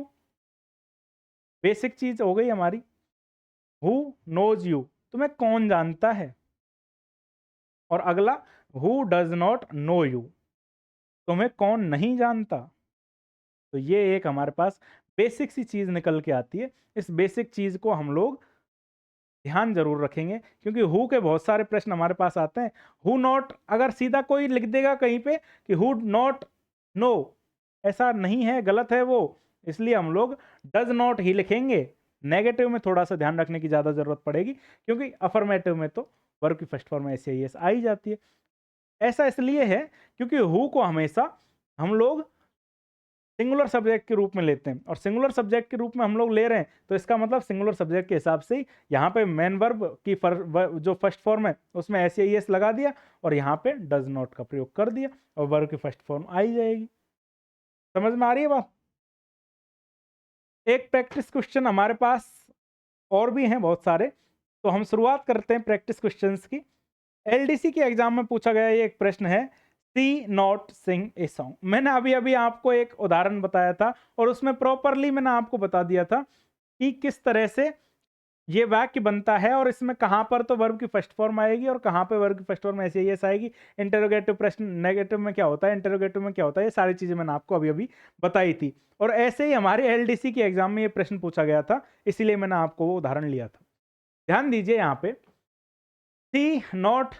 बेसिक चीज हो गई हमारी। हु नोज यू, तुम्हें कौन जानता है। और अगला who does not know you, तुम्हें कौन नहीं जानता। तो ये एक हमारे पास बेसिक सी चीज निकल के आती है। इस बेसिक चीज को हम लोग ध्यान जरूर रखेंगे, क्योंकि हु के बहुत सारे प्रश्न हमारे पास आते हैं। हु नॉट अगर सीधा कोई लिख देगा कहीं पे कि हु नॉट नो, ऐसा नहीं है, गलत है वो, इसलिए हम लोग डज नॉट ही लिखेंगे। नेगेटिव में थोड़ा सा ध्यान रखने की ज्यादा जरूरत पड़ेगी, क्योंकि अफर्मेटिव में तो वर्ब की फर्स्ट फॉर्म एस या एस आ ही जाती है। ऐसा इसलिए है क्योंकि हु को हमेशा हम लोग सिंगुलर सब्जेक्ट के रूप में लेते हैं, और सिंगुलर सब्जेक्ट के रूप में हम लोग ले रहे हैं, तो इसका मतलब सिंगुलर सब्जेक्ट के हिसाब से ही यहाँ पे मेन वर्ब की जो फर्स्ट फॉर्म है उसमें एस या एस लगा दिया और यहाँ पे डज नॉट का प्रयोग कर दिया और वर्ब की फर्स्ट फॉर्म आ ही जाएगी। समझ में आ रही है बात? एक प्रैक्टिस क्वेश्चन हमारे पास और भी हैं बहुत सारे, तो हम शुरुआत करते हैं प्रैक्टिस क्वेश्चंस की। एलडीसी के एग्जाम में पूछा गया ये एक प्रश्न है, सी नॉट सिंग ए सॉन्ग। मैंने अभी अभी आपको एक उदाहरण बताया था और उसमें प्रॉपरली मैंने आपको बता दिया था कि किस तरह से ये वाक्य बनता है और इसमें कहाँ पर तो वर्ब की फर्स्ट फॉर्म आएगी और कहाँ पे वर्ब की फर्स्ट फॉर्म ऐसे यस आएगी। इंटरोगेटिव प्रश्न नेगेटिव में क्या होता है, इंटरोगेटिव में क्या होता है, ये सारी चीजें मैंने आपको अभी अभी बताई थी। और ऐसे ही हमारे एलडीसी के एग्जाम में ये प्रश्न पूछा गया था, इसीलिए मैंने आपको वो उदाहरण लिया था। ध्यान दीजिए यहाँ पे सी नॉट,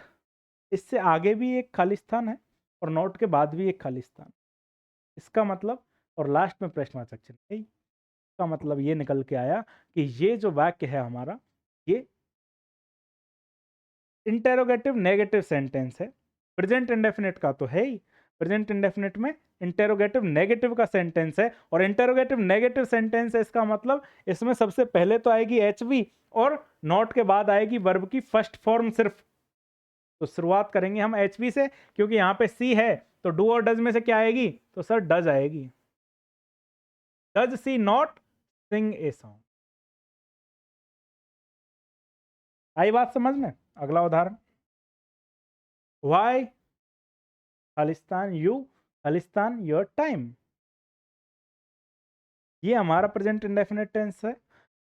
इससे आगे भी एक खाली स्थान है और नॉट के बाद भी एक खाली स्थान। इसका मतलब, और लास्ट में प्रश्नवाचक चिन्ह, इसका मतलब ये निकल के आया कि ये जो वाक्य है हमारा, ये इंटेरोगेटिव नेगेटिव सेंटेंस है। प्रेजेंट इंडेफिनिट का तो है ही, प्रेजेंट इंडेफिनिट में इंटेरोगेटिव नेगेटिव का सेंटेंस है और इंटेरोगेटिव नेगेटिव सेंटेंस है, इसका मतलब इसमें सबसे पहले तो आएगी एचवी और नॉट के बाद आएगी वर्ब की फर्स्ट फॉर्म सिर्फ। तो शुरुआत करेंगे हम एचवी से, क्योंकि यहाँ पे सी है तो डू और डज में से क्या आएगी, तो सर डज आएगी। Does she not sing a song. आई बात समझ में? अगला उदाहरण, वाई खालिस्तान यू खालिस्तान योर टाइम। ये हमारा प्रेजेंट इंडेफिनिट टेंस है।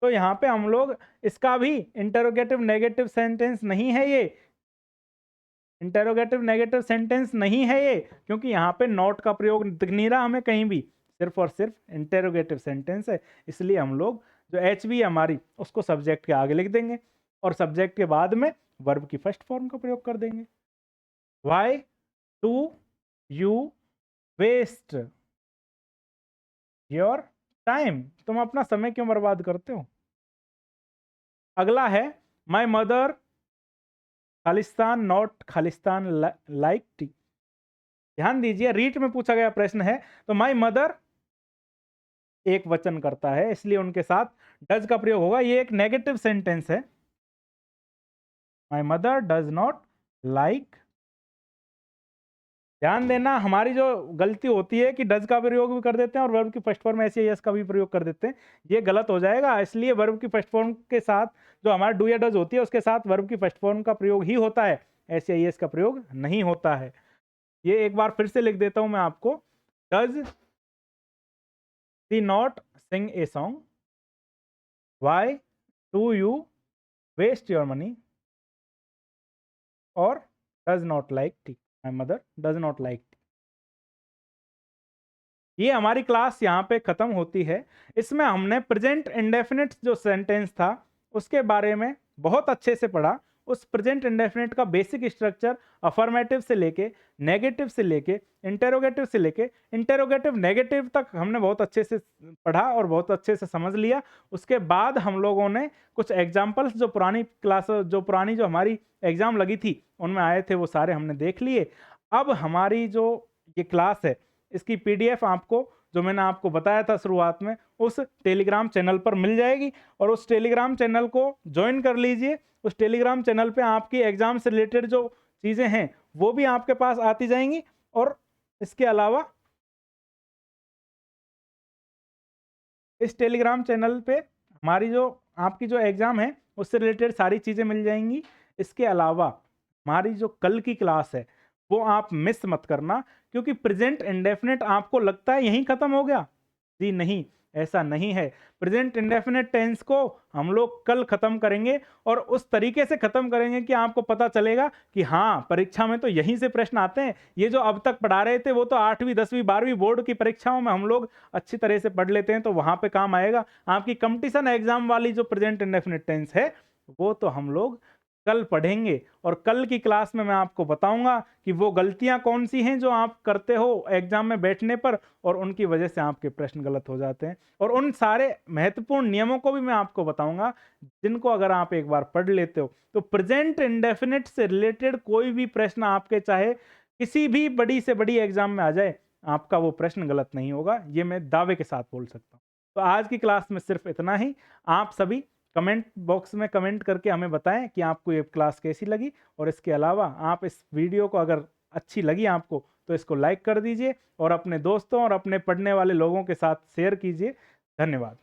तो यहाँ पे हम लोग इसका भी इंटरोगेटिव नेगेटिव सेंटेंस नहीं है ये, इंटरोगेटिव नेगेटिव सेंटेंस नहीं है ये, क्योंकि यहाँ पे नॉट का प्रयोग दिख नहीं रहा हमें कहीं भी, सिर्फ और सिर्फ इंटरोगेटिव सेंटेंस है। इसलिए हम लोग जो एच बी हमारी उसको सब्जेक्ट के आगे लिख देंगे और सब्जेक्ट के बाद में वर्ब की फर्स्ट फॉर्म का प्रयोग कर देंगे। Why do you waste your time, तुम अपना समय क्यों बर्बाद करते हो। अगला है माई मदर खालिस्तान नॉट खालिस्तान लाइक टी। ध्यान दीजिए रीट में पूछा गया प्रश्न है, तो माई मदर एक वचन करता है, इसलिए उनके साथ डज का प्रयोग होगा। ये एक नेगेटिव सेंटेंस है, my mother does not like. ध्यान देना हमारी जो गलती होती है कि डज का प्रयोग भी कर देते हैं और वर्ब की फर्स्ट फॉर्म ऐसे यस का भी प्रयोग कर देते हैं, ये गलत हो जाएगा। इसलिए वर्ब की फर्स्ट फॉर्म के साथ जो हमारा डू या डज होती है उसके साथ वर्ब की फर्स्ट फॉर्म का प्रयोग ही होता है, ऐसे यस का प्रयोग नहीं होता है। ये एक बार फिर से लिख देता हूं मैं आपको, does she not sing a song, why do you waste your money, और does not like tea, my mother does not like tea. ये हमारी क्लास यहाँ पे खत्म होती है। इसमें हमने प्रेजेंट इंडेफिनिट जो सेंटेंस था उसके बारे में बहुत अच्छे से पढ़ा। उस प्रेजेंट इंडेफिनिट का बेसिक स्ट्रक्चर अफर्मेटिव से लेके नेगेटिव से लेके इंटेरोगेटिव से लेके इंटेरोगेटिव नेगेटिव तक हमने बहुत अच्छे से पढ़ा और बहुत अच्छे से समझ लिया। उसके बाद हम लोगों ने कुछ एग्जाम्पल्स जो पुरानी जो हमारी एग्जाम लगी थी उनमें आए थे वो सारे हमने देख लिए। अब हमारी जो ये क्लास है इसकी पीडीएफ आपको, जो मैंने आपको बताया था शुरुआत में, उस टेलीग्राम चैनल पर मिल जाएगी और उस टेलीग्राम चैनल को ज्वाइन कर लीजिए। उस टेलीग्राम चैनल पे आपकी एग्जाम से रिलेटेड जो चीज़ें हैं वो भी आपके पास आती जाएंगी और इसके अलावा इस टेलीग्राम चैनल पे हमारी जो आपकी जो एग्ज़ाम है उससे रिलेटेड सारी चीज़ें मिल जाएंगी। इसके अलावा हमारी जो कल की क्लास है वो आप मिस मत करना, क्योंकि प्रेजेंट इंडेफिनिट आपको लगता है यहीं खत्म हो गया। जी नहीं, ऐसा नहीं है। प्रेजेंट इंडेफिनिट टेंस को हम लोग कल खत्म करेंगे और उस तरीके से खत्म करेंगे कि आपको पता चलेगा कि हाँ परीक्षा में तो यहीं से प्रश्न आते हैं। ये जो अब तक पढ़ा रहे थे वो तो 8वीं 10वीं 12वीं बोर्ड की परीक्षाओं में हम लोग अच्छी तरह से पढ़ लेते हैं, तो वहां पे काम आएगा। आपकी कंपटीशन एग्जाम वाली जो प्रेजेंट इंडेफिनिट टेंस है वो तो हम लोग कल पढ़ेंगे और कल की क्लास में मैं आपको बताऊंगा कि वो गलतियां कौन सी हैं जो आप करते हो एग्जाम में बैठने पर और उनकी वजह से आपके प्रश्न गलत हो जाते हैं, और उन सारे महत्वपूर्ण नियमों को भी मैं आपको बताऊंगा जिनको अगर आप एक बार पढ़ लेते हो तो प्रेजेंट इंडेफिनिट से रिलेटेड कोई भी प्रश्न आपके चाहे किसी भी बड़ी से बड़ी एग्जाम में आ जाए, आपका वो प्रश्न गलत नहीं होगा, ये मैं दावे के साथ बोल सकता हूँ। तो आज की क्लास में सिर्फ इतना ही। आप सभी कमेंट बॉक्स में कमेंट करके हमें बताएं कि आपको ये क्लास कैसी लगी, और इसके अलावा आप इस वीडियो को अगर अच्छी लगी आपको तो इसको लाइक कर दीजिए और अपने दोस्तों और अपने पढ़ने वाले लोगों के साथ शेयर कीजिए। धन्यवाद।